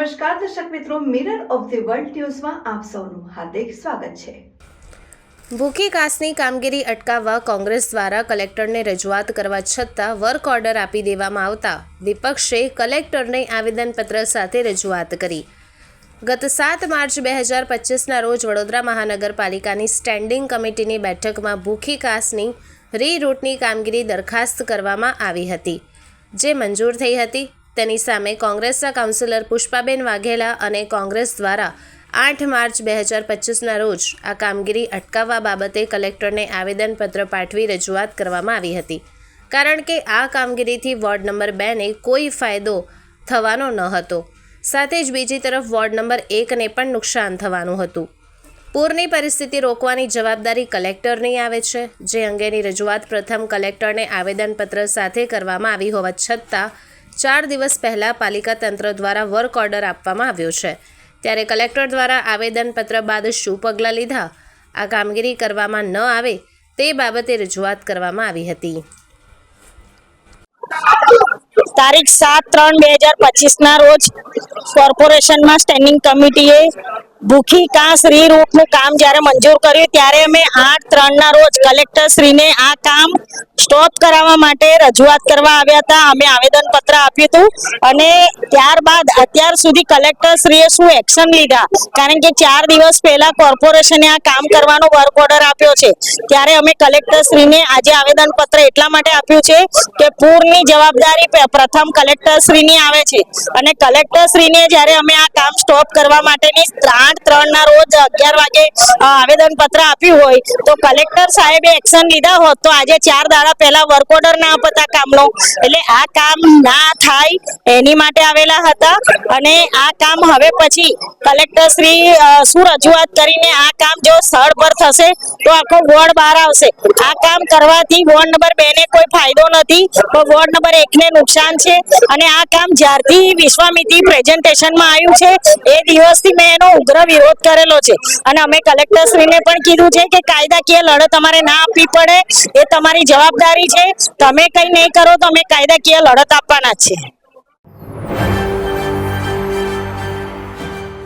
નમસ્કાર દર્શક મિત્રો, મિરર ઓફ ધ વર્લ્ડ ન્યૂઝમાં આપ સૌનું હાર્દિક સ્વાગત છે। ભૂખી કાસની કામગીરી અટકાવવા કોંગ્રેસ દ્વારા કલેક્ટરને રજૂઆત કરવા છતાં વર્ક ઓર્ડર આપી દેવામાં આવતા વિપક્ષે કલેક્ટરને આવેદનપત્ર સાથે રજૂઆત કરી। ગત 7 માર્ચ 2025ના રોજ વડોદરા મહાનગરપાલિકાની સ્ટેન્ડિંગ કમિટીની બેઠકમાં ભૂખી કાસની રીરૂટની કામગીરી દરખાસ્ત કરવામાં આવી હતી, જે મંજૂર થઈ હતી। તેની સામે કોંગ્રેસના કાઉન્સિલર પુષ્પાબેન વાઘેલા અને કોંગ્રેસ દ્વારા 8 માર્ચ 2025ના રોજ આ કામગીરી અટકાવવા બાબતે કલેક્ટરને આવેદનપત્ર પાઠવી રજૂઆત કરવામાં આવી હતી, કારણ કે આ કામગીરીથી વોર્ડ નંબર 2ને કોઈ ફાયદો થવાનો ન હતો, સાથે જ બીજી તરફ વોર્ડ નંબર 1ને પણ નુકસાન થવાનું હતું। પૂરની પરિસ્થિતિ રોકવાની જવાબદારી કલેક્ટરની આવે છે, જે અંગેની રજૂઆત પ્રથમ કલેક્ટરને આવેદનપત્ર સાથે કરવામાં આવી હોવા છતાં 4 દિવસ પહેલાં પાલિકા તંત્ર દ્વારા વર્ક ઓર્ડર આપવામાં આવ્યો છે। ત્યારે કલેક્ટર દ્વારા આવેદનપત્ર બાદ શું પગલાં લીધા, આ કામગીરી કરવામાં ન આવે તે બાબતે રજૂઆત કરવામાં આવી હતી। તારીખ 7/3/2025ના રોજ કોર્પોરેશનમાં સ્ટેન્ડિંગ કમિટીએ ભૂખી કાસ રીરૂટનું કામ જ્યારે મંજૂર કર્યું ત્યારે અમે 8/3ના રોજ કલેક્ટરશ્રીને આ કામ સ્ટોપ કરાવવા માટે રજૂઆત કરવા આવ્યા હતા। અમે આવેદનપત્ર આપ્યું હતું અને ત્યારબાદ અત્યાર સુધી કલેક્ટરશ્રીએ શું એક્શન લીધા, કારણ કે 4 દિવસ પહેલા કોર્પોરેશને આ કામ કરવાનો વર્ક ઓર્ડર આપ્યો છે, ત્યારે અમે કલેક્ટરશ્રીને આજે આવેદનપત્ર એટલા માટે આપ્યું છે કે પૂરની જવાબદારી પ્રથમ કલેક્ટરશ્રીની આવે છે અને કલેક્ટરશ્રીને જ્યારે અમે આ કામ સ્ટોપ કરવા માટેની 8/3ના રોજ 11 વાગે આવેદનપત્ર આપ્યું હોય તો કલેક્ટર સાહેબે એક્શન લીધા હોત તો આજે 4 દાડા પહેલા વર્ક ઓર્ડર ના આપતા કામનો, એટલે આ કામ ના થાય એની માટે આવેલા હતા। અને આ કામ હવે પછી કલેક્ટરશ્રી શું રજૂઆત કરીને આ કામ જો સ્થળ પર થશે તો આખો વોર્ડ બહાર આવશે। આ કામ કરવાથી વોર્ડ નંબર 2ને કોઈ ફાયદો નથી, તો વોર્ડ નંબર 1ને નુકસાન છે અને આ કામ જ્યારથી વિશ્વામિત્રી પ્રેઝન્ટેશનમાં આવ્યું છે એ દિવસથી મેં એનો ઉગ્ર વિરોધ કરેલો છે અને અમે કલેક્ટરશ્રીને પણ કીધું છે કે કાયદાકીય લડત અમારે ના આપવી પડે, એ તમારી જવાબદારી છે, તમે કંઈ નહીં કરો તો અમે કાયદાકીય લડત આપવાના જ છે।